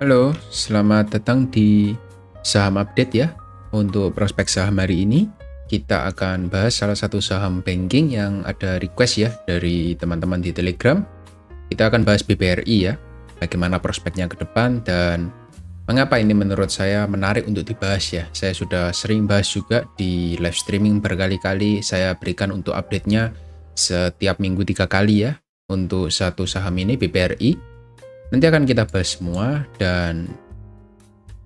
Halo, selamat datang di Saham Update ya. Untuk prospek saham hari ini, kita akan bahas salah satu saham banking yang ada request ya dari teman-teman di Telegram. Kita akan bahas BBRI ya, bagaimana prospeknya ke depan dan mengapa ini menurut saya menarik untuk dibahas ya. Saya sudah sering bahas juga di live streaming berkali-kali, saya berikan untuk update-nya setiap minggu 3 kali ya untuk satu saham ini BBRI. Nanti akan kita bahas semua dan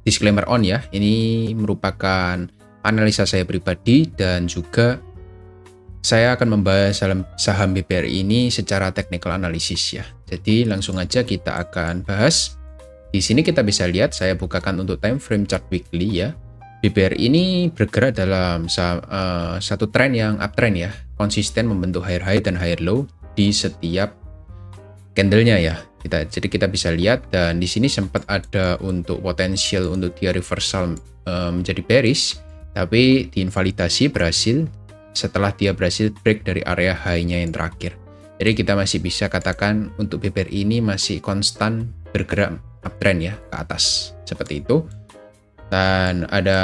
disclaimer on ya, ini merupakan analisa saya pribadi dan juga saya akan membahas saham BBRI ini secara technical analysis ya. Jadi langsung aja kita akan bahas. Di sini kita bisa lihat saya bukakan untuk time frame chart weekly ya. BBRI ini bergerak dalam satu tren yang uptrend ya, konsisten membentuk higher high dan higher low di setiap candlenya ya. Jadi kita bisa lihat dan di sini sempat ada untuk potensial untuk dia reversal menjadi bearish, tapi diinvalidasi berhasil setelah dia berhasil break dari area high-nya yang terakhir. Jadi kita masih bisa katakan untuk BBRI ini masih konstan bergerak uptrend ya ke atas seperti itu. Dan ada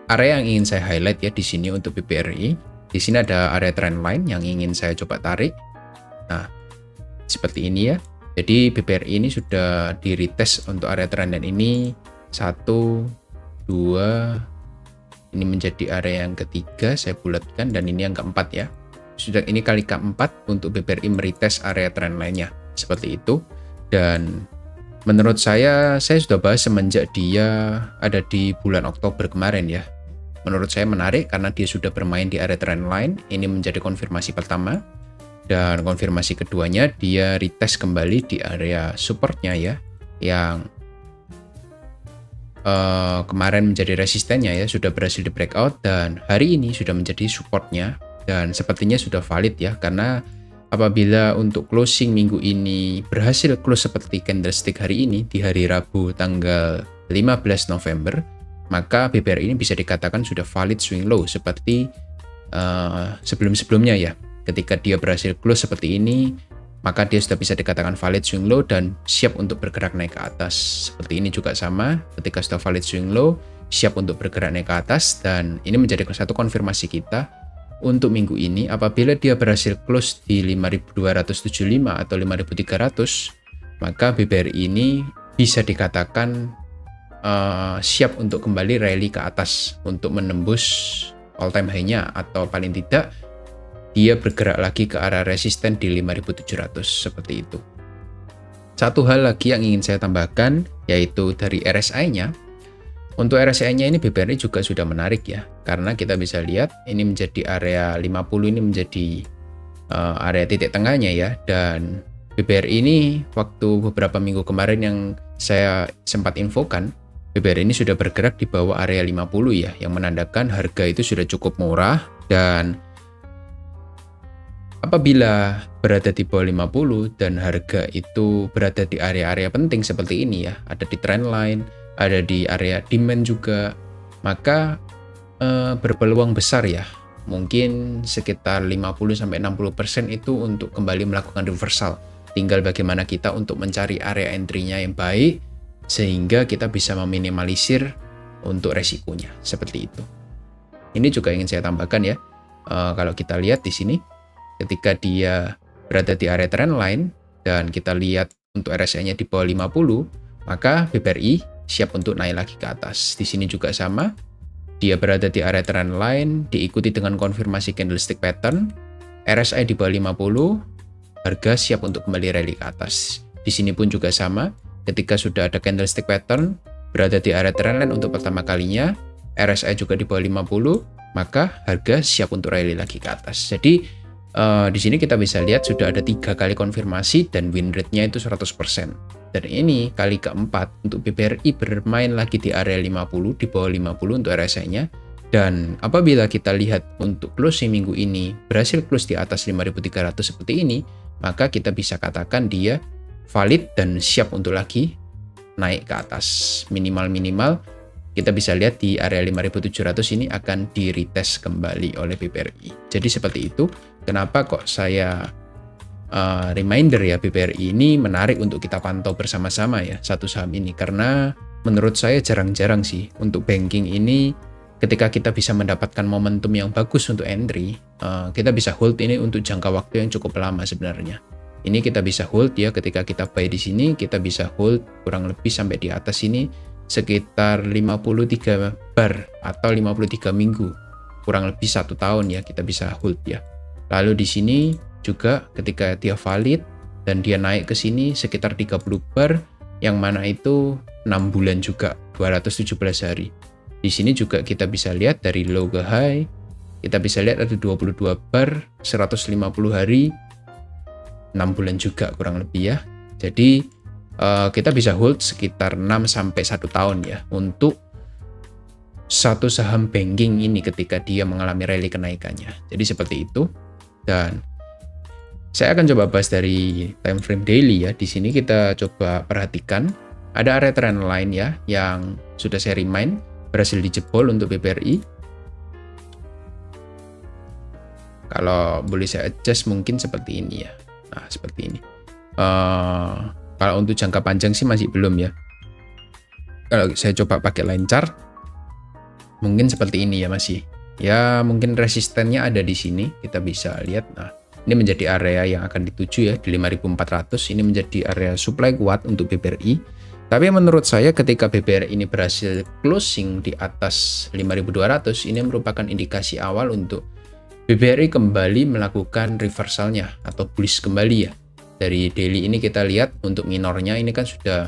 area yang ingin saya highlight ya di sini untuk BBRI. Di sini ada area trend line yang ingin saya coba tarik. Nah, seperti ini ya. Jadi BBRI ini sudah di retest untuk area trend line ini 1, 2, ini menjadi area yang ketiga saya bulatkan dan ini yang keempat ya. Sudah ini kali keempat untuk BBRI meretest area trend line-nya seperti itu. Dan menurut saya sudah bahas semenjak dia ada di bulan Oktober kemarin ya. Menurut saya menarik karena dia sudah bermain di area trend line. Ini menjadi konfirmasi pertama. Dan konfirmasi keduanya dia retest kembali di area supportnya ya, yang kemarin menjadi resistennya ya, sudah berhasil di breakout dan hari ini sudah menjadi supportnya dan sepertinya sudah valid ya, karena apabila untuk closing minggu ini berhasil close seperti candlestick hari ini di hari Rabu tanggal 15 November, maka BBRI ini bisa dikatakan sudah valid swing low seperti sebelum-sebelumnya ya. Ketika dia berhasil close seperti ini, maka dia sudah bisa dikatakan valid swing low dan siap untuk bergerak naik ke atas. Seperti ini juga sama, ketika sudah valid swing low, siap untuk bergerak naik ke atas, dan ini menjadi satu konfirmasi kita untuk minggu ini. Apabila dia berhasil close di 5.275 atau 5.300, maka BBRI ini bisa dikatakan siap untuk kembali rally ke atas untuk menembus all time high-nya, atau paling tidak dia bergerak lagi ke arah resisten di 5.700 seperti itu. Satu hal lagi yang ingin saya tambahkan yaitu dari RSI-nya. Untuk RSI-nya ini BBRI juga sudah menarik ya, karena kita bisa lihat ini menjadi area 50, ini menjadi area titik tengahnya ya, dan BBRI ini waktu beberapa minggu kemarin yang saya sempat infokan, BBRI ini sudah bergerak di bawah area 50 ya, yang menandakan harga itu sudah cukup murah. Dan apabila berada di bawah 50 dan harga itu berada di area-area penting seperti ini ya, ada di trend line, ada di area demand juga, maka berpeluang besar ya, mungkin sekitar 50-60% itu untuk kembali melakukan reversal. Tinggal bagaimana kita untuk mencari area entry-nya yang baik sehingga kita bisa meminimalisir untuk resikonya seperti itu. Ini juga ingin saya tambahkan ya, kalau kita lihat di sini, ketika dia berada di area trend line dan kita lihat untuk RSI-nya di bawah 50, maka BBRI siap untuk naik lagi ke atas. Di sini juga sama, dia berada di area trend line, diikuti dengan konfirmasi candlestick pattern, RSI di bawah 50, harga siap untuk kembali rally ke atas. Di sini pun juga sama, ketika sudah ada candlestick pattern, berada di area trend line untuk pertama kalinya, RSI juga di bawah 50, maka harga siap untuk rally lagi ke atas. Jadi di sini kita bisa lihat sudah ada 3 kali konfirmasi dan win rate-nya itu 100%. Dan ini kali keempat untuk BBRI bermain lagi di area 50, di bawah 50 untuk RSI-nya. Dan apabila kita lihat untuk closing minggu ini berhasil close di atas 5.300 seperti ini, maka kita bisa katakan dia valid dan siap untuk lagi naik ke atas. Minimal-minimal kita bisa lihat di area 5.700 ini akan di retest kembali oleh BBRI. Jadi seperti itu. Kenapa kok saya reminder ya, BBRI ini menarik untuk kita pantau bersama-sama ya, satu saham ini. Karena menurut saya jarang-jarang sih untuk banking ini, ketika kita bisa mendapatkan momentum yang bagus untuk entry, kita bisa hold ini untuk jangka waktu yang cukup lama sebenarnya. Ini kita bisa hold ya, ketika kita buy di sini, kita bisa hold kurang lebih sampai di atas ini sekitar 53 bar atau 53 minggu. Kurang lebih 1 tahun ya kita bisa hold ya. Lalu di sini juga ketika dia valid dan dia naik ke sini sekitar 30 bar, yang mana itu 6 bulan juga, 217 hari. Di sini juga kita bisa lihat dari low ke high, kita bisa lihat ada 22 bar, 150 hari, 6 bulan juga kurang lebih ya. Jadi kita bisa hold sekitar 6 sampai 1 tahun ya untuk satu saham banking ini ketika dia mengalami rally kenaikannya. Jadi seperti itu. Dan saya akan coba bahas dari time frame daily ya. Di sini kita coba perhatikan ada area trend line ya yang sudah saya remind berhasil dijebol untuk BBRI. Kalau boleh saya adjust mungkin seperti ini ya. Nah, seperti ini. Kalau untuk jangka panjang sih masih belum ya. Kalau saya coba pakai line chart, mungkin seperti ini ya masih. Ya mungkin resistennya ada di sini, kita bisa lihat. Nah, ini menjadi area yang akan dituju ya di 5.400. Ini menjadi area supply kuat untuk BBRI. Tapi menurut saya ketika BBRI ini berhasil closing di atas 5.200, ini merupakan indikasi awal untuk BBRI kembali melakukan reversalnya atau bullish kembali ya. Dari daily ini kita lihat untuk minornya ini kan sudah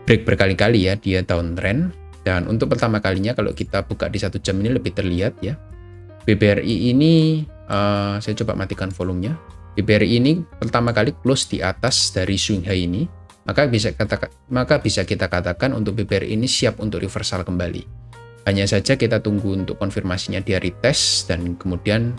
break berkali-kali ya, dia downtrend. Dan untuk pertama kalinya kalau kita buka di 1 jam ini lebih terlihat ya. BBRI ini, saya coba matikan volumenya. BBRI ini pertama kali close di atas dari swing high ini. Maka bisa kita katakan untuk BBRI ini siap untuk reversal kembali. Hanya saja kita tunggu untuk konfirmasinya dia retest dan kemudian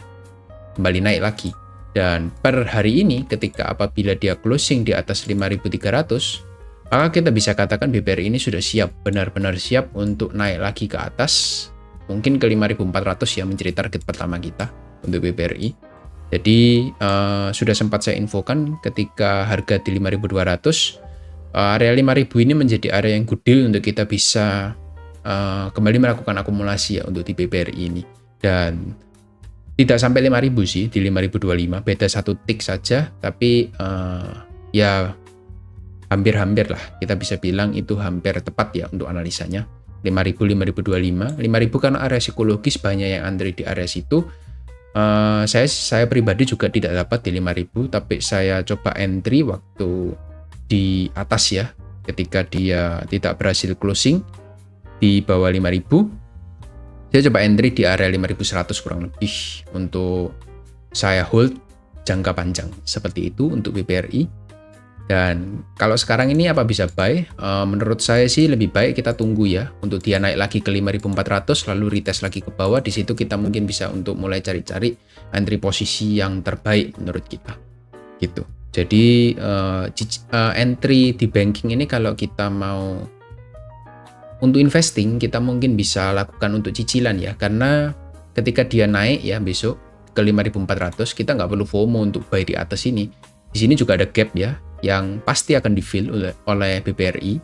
kembali naik lagi. Dan per hari ini ketika apabila dia closing di atas 5.300, maka kita bisa katakan BBRI ini sudah siap, benar-benar siap untuk naik lagi ke atas. Mungkin ke 5.400 ya menjadi target pertama kita untuk BBRI. Jadi sudah sempat saya infokan ketika harga di 5.200, area 5.000 ini menjadi area yang good deal untuk kita bisa kembali melakukan akumulasi ya untuk di BBRI ini. Dan tidak sampai 5.000 sih, di 5.025, beda 1 tick saja, tapi ya hampir-hampir lah, kita bisa bilang itu hampir tepat ya untuk analisanya. 5.000, 5.025, 5.000 karena area psikologis banyak yang antri di area situ. Saya pribadi juga tidak dapat di 5.000, tapi saya coba entry waktu di atas ya, ketika dia tidak berhasil closing di bawah 5.000, saya coba entry di area 5.100 kurang lebih untuk saya hold jangka panjang seperti itu untuk BBRI. Dan kalau sekarang ini apa bisa buy? Menurut saya sih lebih baik kita tunggu ya untuk dia naik lagi ke 5.400 lalu retest lagi ke bawah. Di situ kita mungkin bisa untuk mulai cari-cari entry posisi yang terbaik menurut kita gitu. Jadi entry di banking ini kalau kita mau untuk investing, kita mungkin bisa lakukan untuk cicilan ya, karena ketika dia naik ya besok ke 5.400, kita nggak perlu FOMO untuk buy di atas ini. Di sini juga ada gap ya, yang pasti akan di-fill oleh BBRI.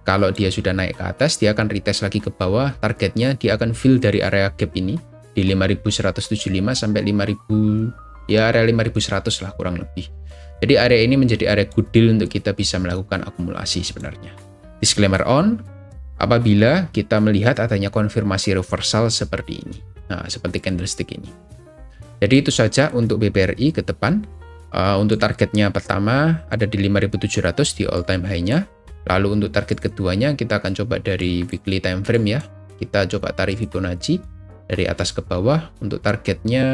Kalau dia sudah naik ke atas, dia akan retest lagi ke bawah. Targetnya dia akan fill dari area gap ini di 5.175 sampai 5.000 ya, area 5.100 lah kurang lebih. Jadi area ini menjadi area good deal untuk kita bisa melakukan akumulasi sebenarnya. Disclaimer on, apabila kita melihat adanya konfirmasi reversal seperti ini. Nah, seperti candlestick ini. Jadi itu saja untuk BBRI ke depan. Untuk targetnya pertama ada di 5.700 di all time high-nya. Lalu untuk target keduanya kita akan coba dari weekly time frame ya. Kita coba tarik Fibonacci dari atas ke bawah. Untuk targetnya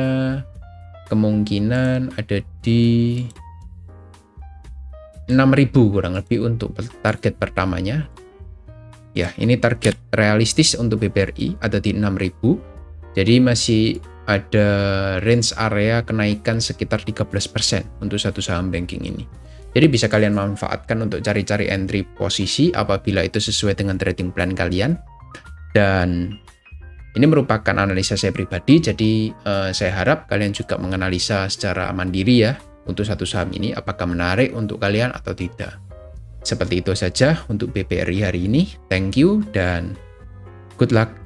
kemungkinan ada di 6.000 kurang lebih untuk target pertamanya. Ya, ini target realistis untuk BBRI ada di 6.000. Jadi masih ada range area kenaikan sekitar 13% untuk satu saham banking ini. Jadi bisa kalian manfaatkan untuk cari-cari entry posisi apabila itu sesuai dengan trading plan kalian. Dan ini merupakan analisa saya pribadi, jadi saya harap kalian juga menganalisa secara mandiri ya. untuk satu saham ini apakah menarik untuk kalian atau tidak. Seperti itu saja untuk BBRI hari ini. Thank you dan good luck.